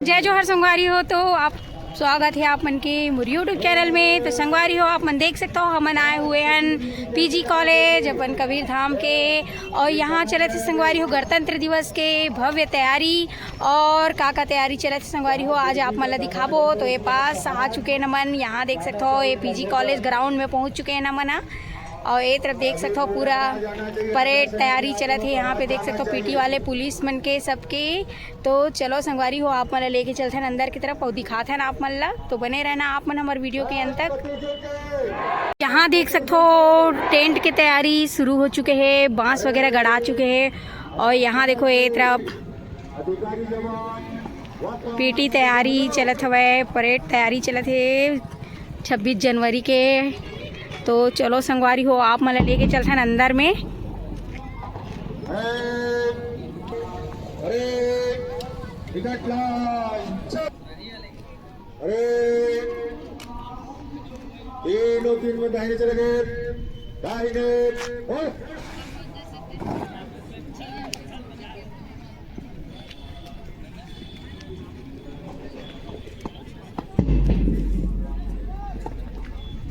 जय जोहर संगवारी हो। तो आप स्वागत है आप मन के मोर यूट्यूब चैनल में। तो संगवारी हो आप मन देख सकते हो हमन आए हुए हैं पीजी कॉलेज अपन कबीर धाम के, और यहाँ चले थे संगवारी हो गणतंत्र दिवस के भव्य तैयारी। और का तैयारी चले थे संगवारी हो आज आप मन ला दिखाबो। तो ये पास आ चुके हैं नमन, यहाँ देख सकते हो ये पीजी कॉलेज ग्राउंड में पहुँच चुके हैं नमन। और ये तरफ देख सकते हो पूरा परेड तैयारी चलत है। यहाँ पे देख सकते हो पीटी वाले पुलिस मन के सबके। तो चलो संगवारी हो आप मन ला लेके चलते हैं अंदर की तरफ और दिखाते हैं आप मन ला। तो बने रहना आप मन हमारे वीडियो के अंत तक। यहाँ देख सकते हो टेंट की तैयारी शुरू हो चुके हैं, बांस वगैरह गड़ा चुके हैं। और यहाँ देखो ये तरफ पीटी तैयारी चलत हवे, परेड तैयारी चलत है 26 जनवरी के। तो चलो संगवारी हो आप मला लेके चलते हैं अंदर में। तीन में दाहिने चले गए, दाहिने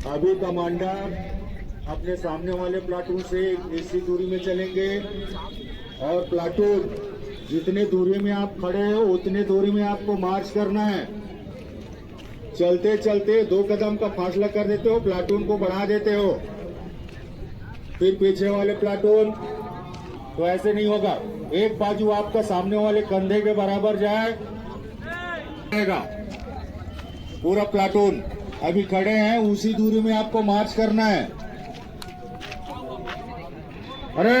अभी कमांडर अपने सामने वाले प्लाटून से इसी दूरी में चलेंगे, और प्लाटून जितने दूरी में आप खड़े हो उतने दूरी में आपको मार्च करना है। चलते चलते 2 कदम का फासला कर देते हो, प्लाटून को बढ़ा देते हो। फिर पीछे वाले प्लाटून तो ऐसे नहीं होगा, एक बाजू आपका सामने वाले कंधे के बराबर जाएगा। पूरा प्लाटून अभी खड़े हैं उसी दूरी में आपको मार्च करना है। अरे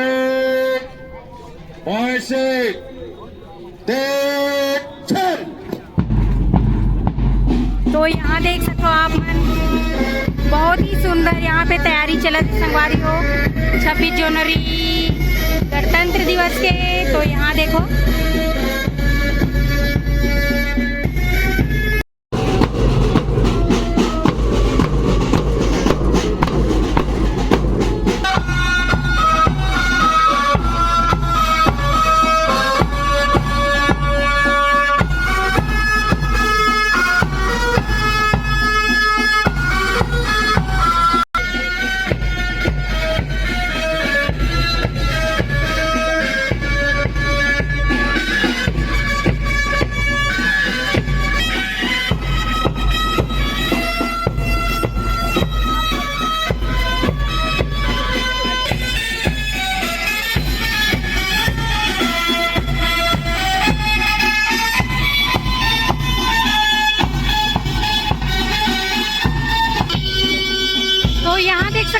ऐसे तो यहाँ देख सकते हो आप मन, बहुत ही सुंदर यहाँ पे तैयारी चलत संगवारी हो 26 जनवरी गणतंत्र दिवस के। तो यहाँ देखो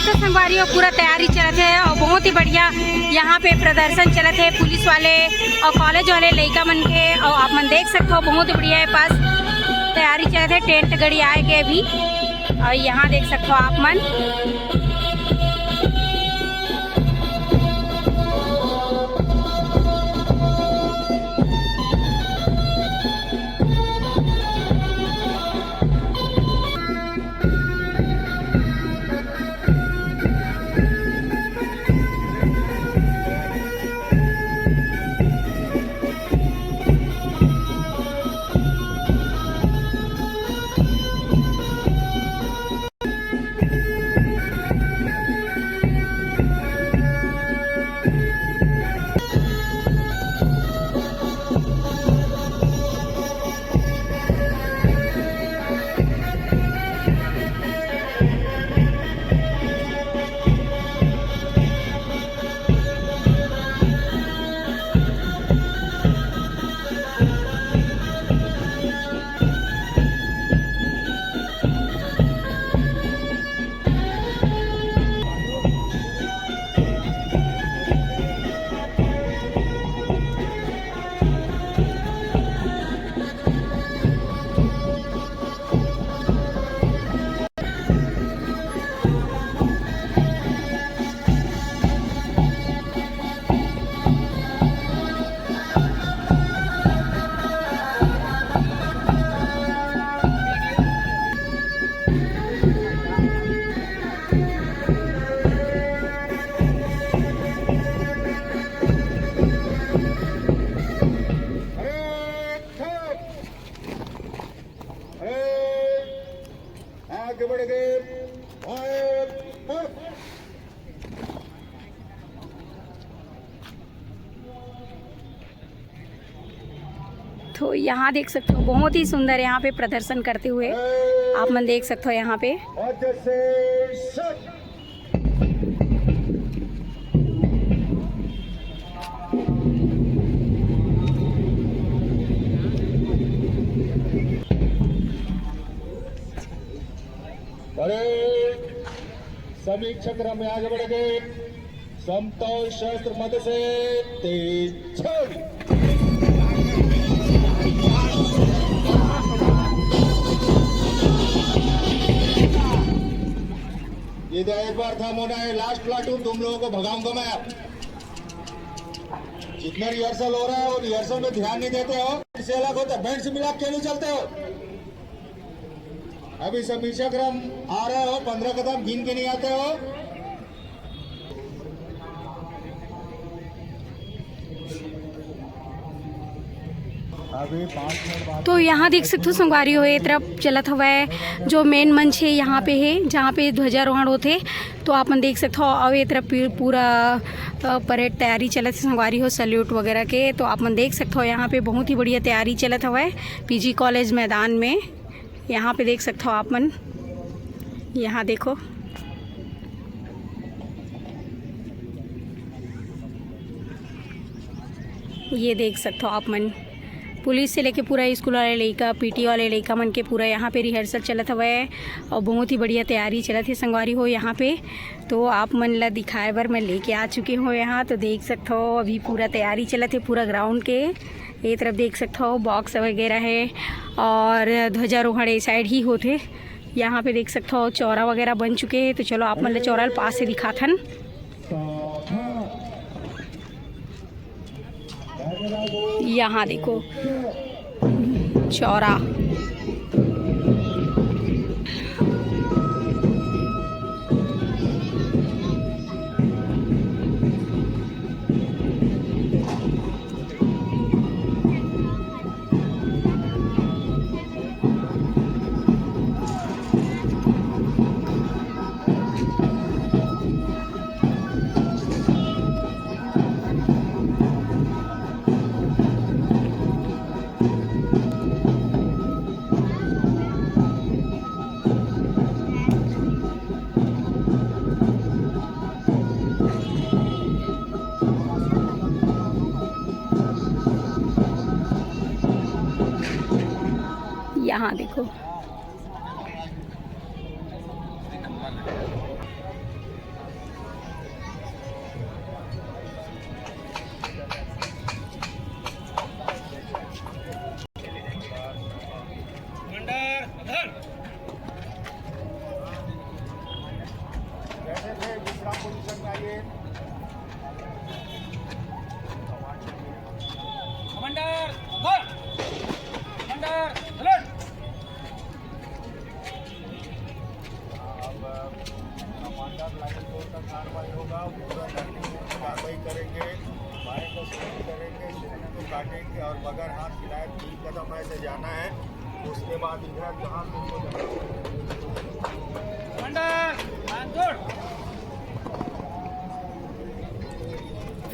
संगवारी हो पूरा तैयारी चलत है और बहुत ही बढ़िया यहाँ पे प्रदर्शन चलत है पुलिस वाले और कॉलेज वाले लड़का मन के। और आप मन देख सकते हो बहुत ही बढ़िया है पास तैयारी चलत है, टेंट गड़ी आए के अभी। और यहाँ देख सकते हो आप मन आगे बढ़ गए। तो यहाँ देख सकते हो बहुत ही सुंदर यहाँ पे प्रदर्शन करते हुए आप मन देख सकते हो यहाँ पे। सभी चक्र में आगे बढ़ गए। समतल शस्त्र मध्य से तेज छड़ी। ये एक बार था होना है। लास्ट प्लाटून तुम लोगों को भगाऊंगा मैं। जितना रिहर्सल हो रहा है वो रिहर्सल में ध्यान नहीं देते हो। इससे अलग होता है। बैंड से मिला क्यों नहीं चलते हो? अभी समीक्षा क्रम आ रहे हो, 15 कदम गिन के नहीं आते हो। अभी 5 मिनट बाद तो यहाँ देख सकते हो संगवारी हो ये तरफ चलत हुआ है। जो मेन मंच है यहाँ पे है जहाँ पे ध्वजारोहण होते। तो आप मन देख सकते हो और ये तरफ पूरा परेड तैयारी चलत है संगवारी हो सल्यूट वगैरह के। तो आप मन देख सकते हो यहाँ पे बहुत ही बढ़िया तैयारी चलत हुआ है पीजी कॉलेज मैदान में। यहाँ पे देख सकते हो आप मन, यहाँ देखो ये देख सकते हो आप मन। पुलिस से लेके पूरा स्कूल वाले लड़का पीटी वाले लड़का मन के पूरा यहाँ पे रिहर्सल चलत हुआ है और बहुत ही बढ़िया तैयारी चलत है संगवारी हो यहाँ पे। तो आप मन ला दिखाए बर मैं लेके आ चुके हो यहाँ। तो देख सकते हो अभी पूरा तैयारी चलत है पूरा ग्राउंड के। ये तरफ देख सकते हो बॉक्स वगैरह है और ध्वजारोहण इस साइड ही होते। यहाँ पे देख सकते हो चौरा वगैरह बन चुके हैं। तो चलो आप मन ला चौरा पास से दिखाथन। यहाँ देखो चौरा। यहाँ देखो कार्रवाई होगा। पूरा कार्रवाई करेंगे, बाएं को सही करेंगे, सिरे को काटेंगे और बगैर हाथ हिलाए 3 कदम ऐसे जाना है। उसके बाद इधर जहाँ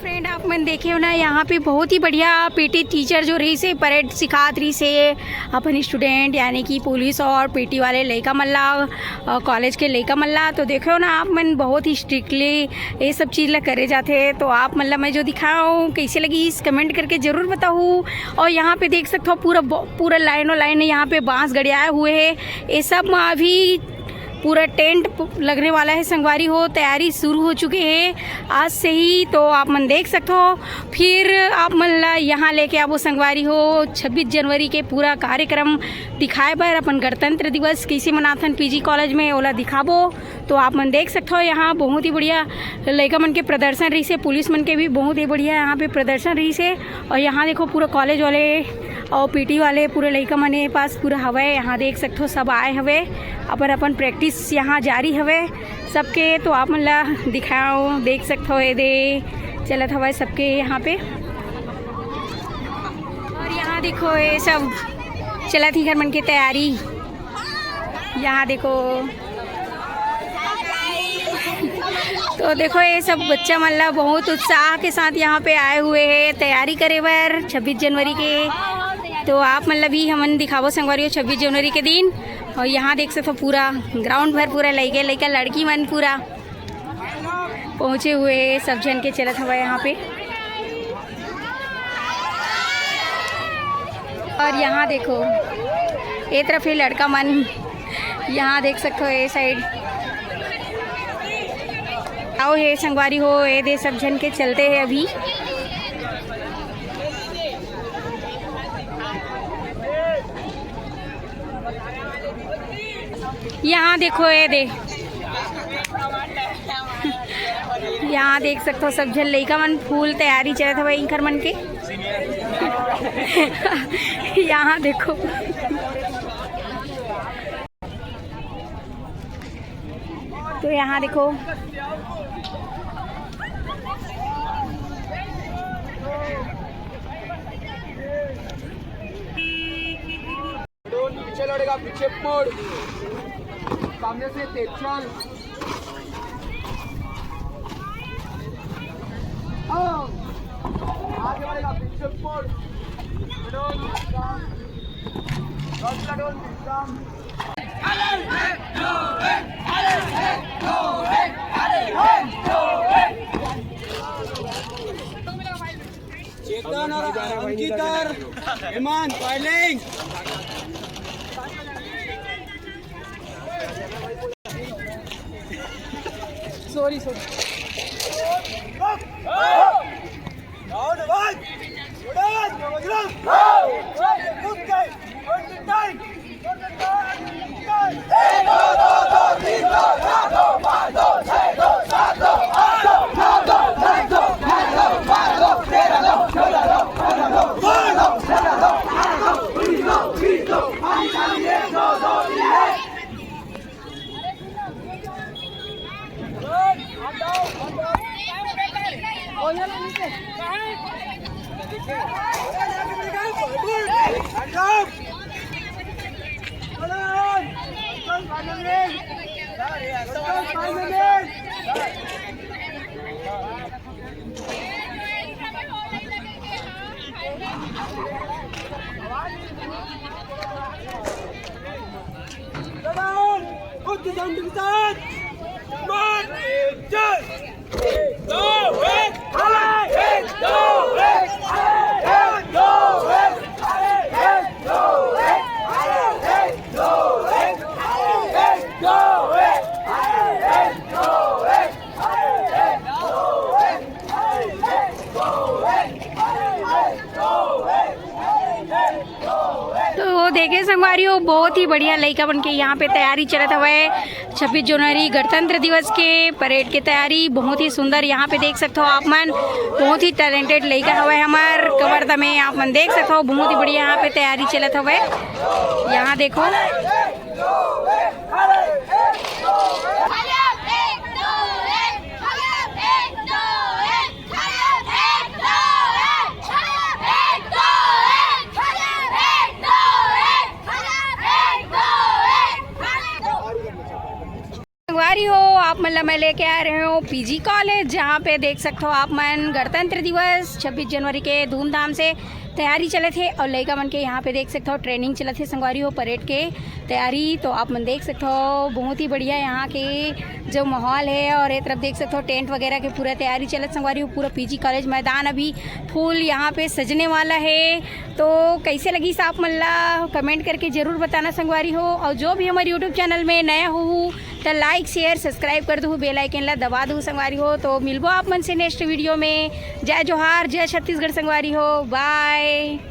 फ्रेंड आप मन देखे हो ना यहाँ पे बहुत ही बढ़िया पीटी टीचर जो रही से परेड सिखात रही से अपन स्टूडेंट यानी कि पुलिस और पीटी वाले लड़का मल्ला कॉलेज के लड़का मल्ला। तो देखो ना आप मन बहुत ही स्ट्रिक्टली ये सब चीज़ ला करे जाते। तो आप मतलब मैं जो दिखाऊँ कैसे लगी इस कमेंट करके ज़रूर बताऊँ। और यहाँ पे देख सकते हो पूरा लाइनों लाइन यहाँ पे बांस गड़ियाए हुए है। ये सब में अभी पूरा टेंट लगने वाला है संगवारी हो। तैयारी शुरू हो चुकी है आज से ही। तो आप मन देख सकते हो। फिर आप मन ला यहाँ लेके आवो संगवारी हो 26 जनवरी के पूरा कार्यक्रम दिखाए बर अपन गणतंत्र दिवस कैसे मनाथन पीजी कॉलेज में ओला दिखाबो। तो आप मन देख सकते हो यहाँ बहुत ही बढ़िया लड़का मन के प्रदर्शन रही से, पुलिस मन के भी बहुत ही बढ़िया यहाँ पे प्रदर्शन रही से। और यहाँ देखो पूरा कॉलेज वाले और पीटी वाले पूरे लड़का मन के पास पूरा हवे। यहाँ देख सकते हो सब आए हवे अपन प्रैक्टिस यहाँ जारी हवे सबके। तो आप मन ला दिखाओ देख सकते हो ये दे चलत हवा सबके यहाँ पे। और यहाँ देखो ये सब चलत ही घर मन की तैयारी। यहाँ देखो, तो देखो ये सब बच्चा मतलब बहुत उत्साह के साथ यहाँ पे आए हुए हैं तैयारी करे बर 26 जनवरी के। तो आप मतलब भी हमन दिखावो संगवारी 26 जनवरी के दिन। और यहाँ देख सकते हो पूरा ग्राउंड भर पूरा लइके लइका लड़की मन पूरा पहुँचे हुए, सब जन के चलत हवा यहाँ पे। और यहाँ देखो ये तरफ ही लड़का मन, यहाँ देख सकते हो ये साइड आओ हे संगवारी हो, ये दे सब जन के चलते हैं अभी। यहाँ देखो ये दे, यहाँ देख सकते हो सब जन लइका मन फूल तैयारी चलत हवे इंकर मन के। यहाँ देखो तो यहाँ देखो पीछे लड़ेगा, पीछे मोड़, सामने से तेज चल। आगे बढ़ेगा, पीछे मोड़, चेतन और अंकितर, ईमान फाइलिंग। सॉरी देखे संगवारी हो, बहुत ही बढ़िया लइका बन के यहाँ पे तैयारी चलत हवे 26 जनवरी गणतंत्र दिवस के परेड के तैयारी बहुत ही सुंदर। यहाँ पे देख सकते हो आप मन, बहुत ही टैलेंटेड लइका हवे हमार कवर्धा में, आप मन देख सकते हो बहुत ही बढ़िया यहाँ पे तैयारी चलत हवे। यहाँ देखो संगवारी हो, आप मतलब मैं लेके आ रहे हो पीजी कॉलेज, जहाँ पे देख सकते हो आप मन गणतंत्र दिवस 26 जनवरी के धूमधाम से तैयारी चले थे। और लड़का मन के यहाँ पे देख सकते हो ट्रेनिंग चले थे संगवारी हो परेड के तैयारी। तो आप मन देख सकते हो बहुत ही बढ़िया यहाँ के जो माहौल है। और ये तरफ देख सकते हो टेंट वगैरह के पूरा तैयारी चले संगवारी हो। पूरा पीजी कॉलेज मैदान अभी फूल यहाँ पे सजने वाला है। तो कैसे लगी आप मन ला कमेंट करके ज़रूर बताना संगवारी हो। और जो भी हमारे यूट्यूब चैनल में नया हो तो लाइक शेयर सब्सक्राइब कर दो, बेल आइकन ला दबा दो संगवारी हो। तो मिलबो आप मन से नेक्स्ट वीडियो में। जय जोहार, जय छत्तीसगढ़ संगवारी हो, बाय।